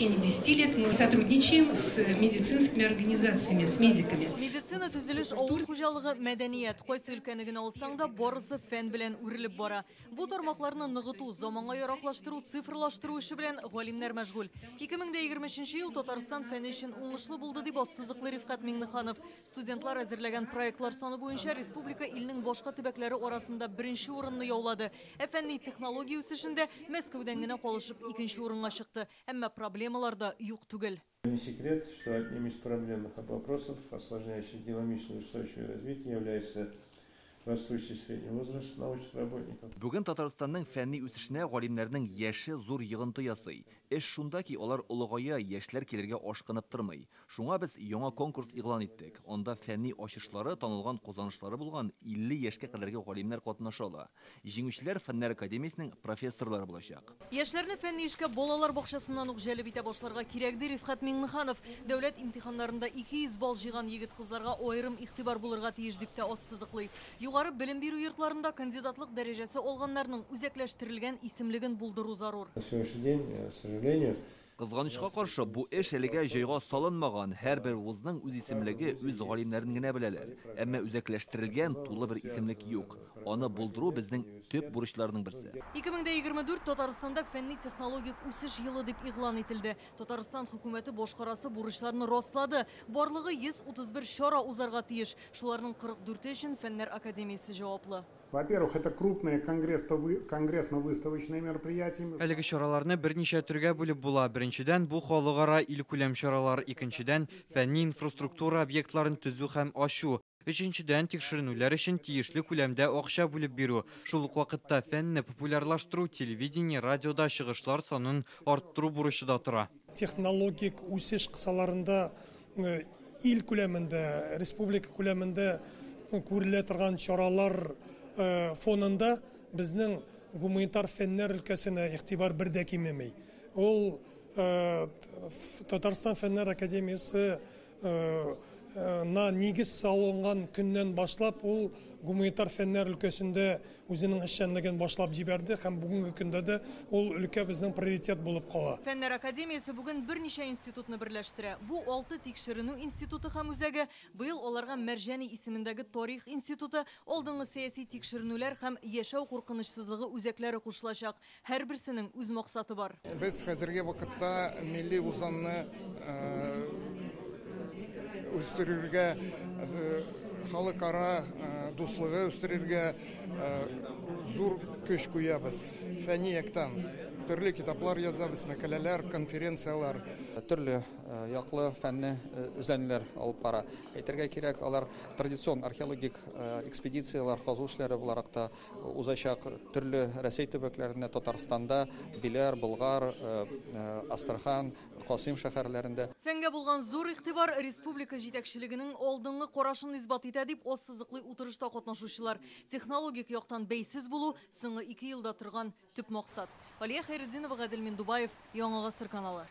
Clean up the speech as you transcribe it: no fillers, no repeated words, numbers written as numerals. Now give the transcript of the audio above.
течение 10 лет мы сотрудничаем с медицинскими организациями, с медиками. Медицина түзіліш ауыл хужалығы мәдәниет, қойсы өлкәнігін алсаңда борысы фән білен үріліп бара. Бұл тармақларны нығыту, заманға ярақлаштыру, цифрлаштыру іші білен ғалимнәр мәшғүл. 2023 ел Татарстан фәні үшін оңышлы болды деп сызықлы Рифқат Меңниханов. Студентлар әзірләгән проектлар саны бойынша республика илнең башка төбәкләре арасында беренче урынны яулады. Фәнни технология үсешендә Мәскәүдән генә калышып икенче урынга чыкты. Әмма проблемалар да юк түгел. Не секрет, что одним из проблемных вопросов, осложняющих динамичное устойчивое развитие, является растущий средний возраст научных работников. Бүген Татарстанның фәнни үсешенә галимнәрнең яше зур йогынты ясый. Эш шунда ки алар улыгая, яшьләр килергә ашкынып тормый. Шуңа без яңа конкурс игълан иттек. Анда фәнни ачышлары, танылган казанышлары булган 50 яшькә кадәрге галимнәр катнаша ала. Җиңүчеләр Фәннәр академиясенең профессорлары булачак. Яшьләрне фәнни эшкә балалар бакчасыннан ук җәлеп итә башларга кирәк ди Рифқат Меңниханов. Дәүләт имтиханнарында 200 балл җыйган егет-кызларга аерым игътибар булырга тиеш дип тә ассызыклый. Югары белем бирү йортларында кандидатлык дәрәҗәсе алганнарның үзәкләштерелгән исемлеген булдыру зарур. На сегодняшний день, к сожалению, Кызганычка каршы, бу эш әлегә җайга салынмаган. Һәрбер вузның үз исемлеге, үз галимнәрен генә беләләр. Әмма үзәкләштерелгән тулы бер исемлек юк. Аны булдыру безнең төп бурычларның берсе. 2024 Татарстанда фәнни технологик үсеш елы дип игълан ителде. Татарстан хөкүмәте башкарасы бурычларны раслады. Барлыгы 131 чара узарга тиеш. Шуларның 44 өчен Фәннәр академиясе җаваплы. Во-первых, это крупные конгрессно-выставочные мероприятия. Әлеге чараларны берничә төргә бүлеп була. Беренчедән бу халыкара илкүләм чаралар, икенчедән фәнни инфраструктура объектларын төзү һәм ачу. Өченчедән тикшеренүләр өчен тиешле күләмдә акча бүлеп бирү. Шул ук вакытта фәнне популярлаштыру, телевидение, радиода чыгышлар санын арттыру бурычы да тора. Технологик үсеш кысаларында ил күләмендә, республика күләмендә күрелә торган чаралар фонында безнең гуманитар фәннәр өлкәсенә игътибар бер дә кимемей. Ул Татарстан Фәннәр академиясе на нигез салынган көннән башлап ул гуманитар фәннәр өлкәсендә үзенең эшчәнлеген башлап җибәрде һәм бүгенге көндә дә ул өлкә безнең приоритет булып кала. Фәннәр академиясе бүген берничә институтны берләштерә. Бу 6 тикшеренү институты һәм үзәге, быел аларга Мәрҗәни исемендәге тарих институты, алдынгы сәяси тикшеренүләр һәм яшәү куркынычсызлыгы үзәкләре кушылачак. Һәрберсенең үз максаты бар. Без хәзерге вакытта милли үзанны үстерергә, халыкара дуслыгы үстерергә зур көч куябыз. Фәнни яктан төрле китаплар язабыз, мәкаләләр, конференциялар. Төрле яклы фәнне эзләнүләр алып бара. Әйтергә кирәк, алар традицион археологик экспедициялар, казу эшләре буларак та узачак. Төрле Рәсәй төбәкләрендә, Татарстанда, Биләр, Болгар, Астрахан, Касыйм шәһәрләрендә. Фәнгә булган зур игътибар республика җитәкчелегенең алдынгы карашын исбат итә дип ассызыклый утырышта катнашучылар. Технологик яктан бәйсез булу соңгы 2 елда торган төп максат. Алия Хәйретдинова, Гадел Миндубаев, Яңа Гасыр каналы.